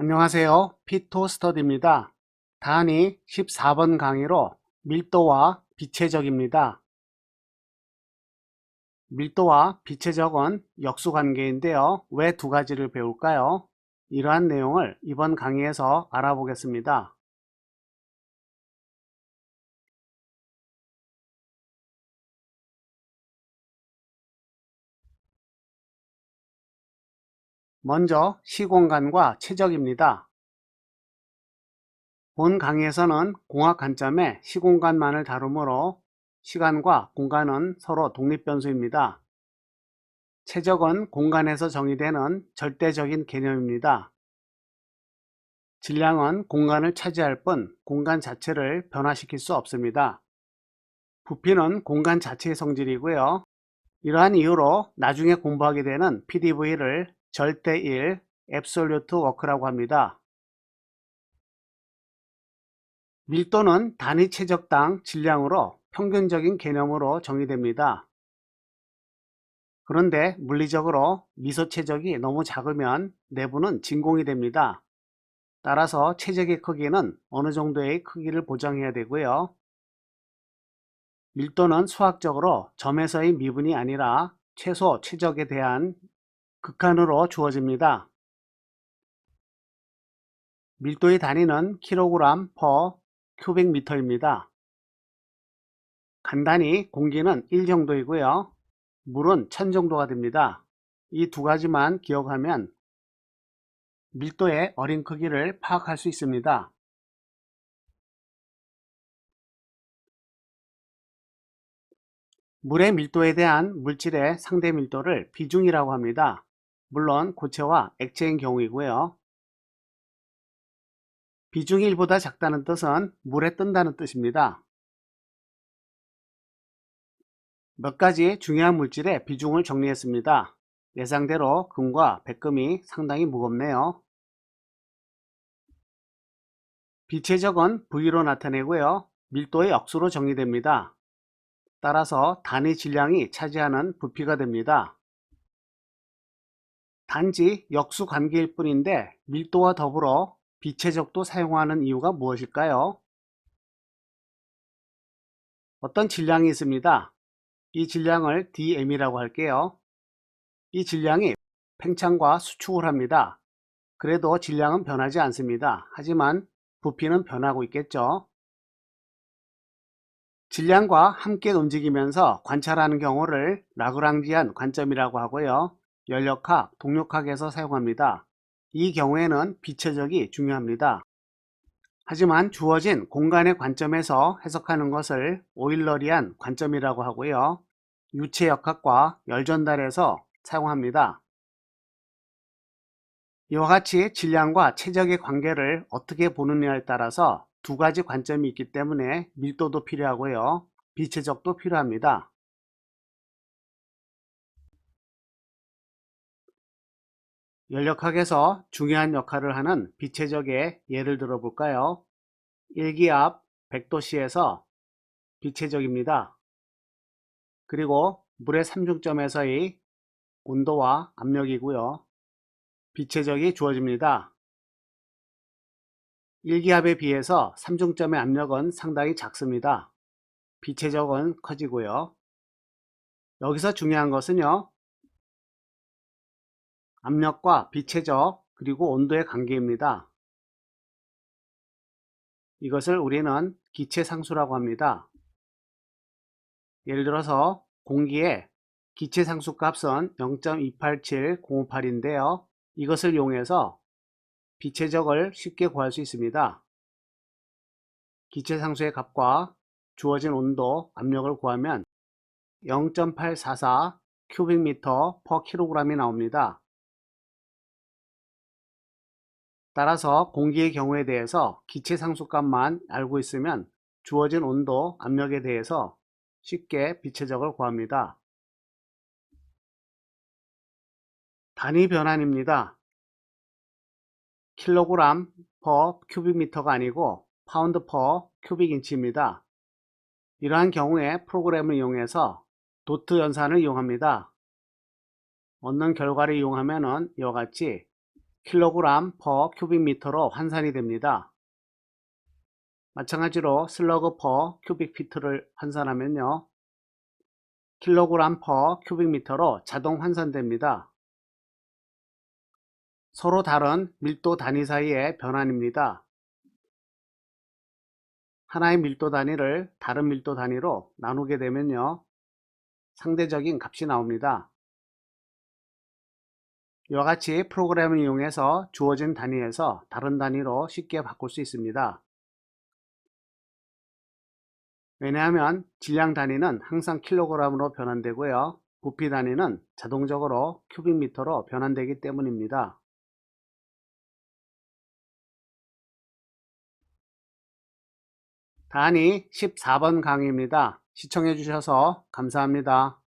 안녕하세요. 피토스터디입니다. 단위 14번 강의로 밀도와 비체적입니다. 밀도와 비체적은 역수관계인데요. 왜 두 가지를 배울까요? 이러한 내용을 이번 강의에서 알아보겠습니다. 먼저 시공간과 체적입니다. 본 강의에서는 공학 관점의 시공간만을 다루므로 시간과 공간은 서로 독립변수입니다. 체적은 공간에서 정의되는 절대적인 개념입니다. 질량은 공간을 차지할 뿐 공간 자체를 변화시킬 수 없습니다. 부피는 공간 자체의 성질이고요. 이러한 이유로 나중에 공부하게 되는 PDV를 절대1, Absolute Work라고 합니다. 밀도는 단위 체적당 질량으로 평균적인 개념으로 정의됩니다. 그런데 물리적으로 미소 체적이 너무 작으면 내부는 진공이 됩니다. 따라서 체적의 크기는 어느 정도의 크기를 보장해야 되고요. 밀도는 수학적으로 점에서의 미분이 아니라 최소 최적에 대한 극한으로 주어집니다. 밀도의 단위는 kg/m3입니다. 간단히 공기는 1 정도이고요. 물은 1000 정도가 됩니다. 이 두 가지만 기억하면 밀도의 어린 크기를 파악할 수 있습니다. 물의 밀도에 대한 물질의 상대 밀도를 비중이라고 합니다. 물론 고체와 액체인 경우이고요. 비중이 1보다 작다는 뜻은 물에 뜬다는 뜻입니다. 몇 가지 중요한 물질의 비중을 정리했습니다. 예상대로 금과 백금이 상당히 무겁네요. 비체적은 V로 나타내고요. 밀도의 역수로 정의됩니다. 따라서 단위 질량이 차지하는 부피가 됩니다. 단지 역수 관계일 뿐인데 밀도와 더불어 비체적도 사용하는 이유가 무엇일까요? 어떤 질량이 있습니다. 이 질량을 dm이라고 할게요. 이 질량이 팽창과 수축을 합니다. 그래도 질량은 변하지 않습니다. 하지만 부피는 변하고 있겠죠. 질량과 함께 움직이면서 관찰하는 경우를 라그랑지안 관점이라고 하고요. 연력학, 동력학에서 사용합니다. 이 경우에는 비체적이 중요합니다. 하지만 주어진 공간의 관점에서 해석하는 것을 오일러리안 관점이라고 하고요. 유체역학과 열전달에서 사용합니다. 이와 같이 질량과 체적의 관계를 어떻게 보느냐에 따라서 두 가지 관점이 있기 때문에 밀도도 필요하고요. 비체적도 필요합니다. 연력학에서 중요한 역할을 하는 비체적의 예를 들어 볼까요? 일기압 100도씨에서 비체적입니다. 그리고 물의 삼중점에서의 온도와 압력이고요. 비체적이 주어집니다. 일기압에 비해서 삼중점의 압력은 상당히 작습니다. 비체적은 커지고요. 여기서 중요한 것은요. 압력과 비체적 그리고 온도의 관계입니다. 이것을 우리는 기체상수라고 합니다. 예를 들어서 공기의 기체상수 값은 0.287058인데요. 이것을 이용해서 비체적을 쉽게 구할 수 있습니다. 기체상수의 값과 주어진 온도, 압력을 구하면 0.844 큐빅미터 per kg이 나옵니다. 따라서 공기의 경우에 대해서 기체상수값만 알고 있으면 주어진 온도, 압력에 대해서 쉽게 비체적을 구합니다. 단위 변환입니다. 킬로그램 per 큐빅미터가 아니고 파운드 per 큐빅인치입니다. 이러한 경우에 프로그램을 이용해서 도트 연산을 이용합니다. 얻는 결과를 이용하면 이와 같이 킬로그램 퍼 큐빅미터로 환산이 됩니다. 마찬가지로 슬러그 퍼 큐빅피트를 환산하면요. 킬로그램 퍼 큐빅미터로 자동 환산됩니다. 서로 다른 밀도 단위 사이의 변환입니다. 하나의 밀도 단위를 다른 밀도 단위로 나누게 되면요. 상대적인 값이 나옵니다. 이와 같이 프로그램을 이용해서 주어진 단위에서 다른 단위로 쉽게 바꿀 수 있습니다. 왜냐하면 질량 단위는 항상 킬로그램으로 변환되고요. 부피 단위는 자동적으로 큐빅미터로 변환되기 때문입니다. 다음이 14번 강의입니다. 시청해 주셔서 감사합니다.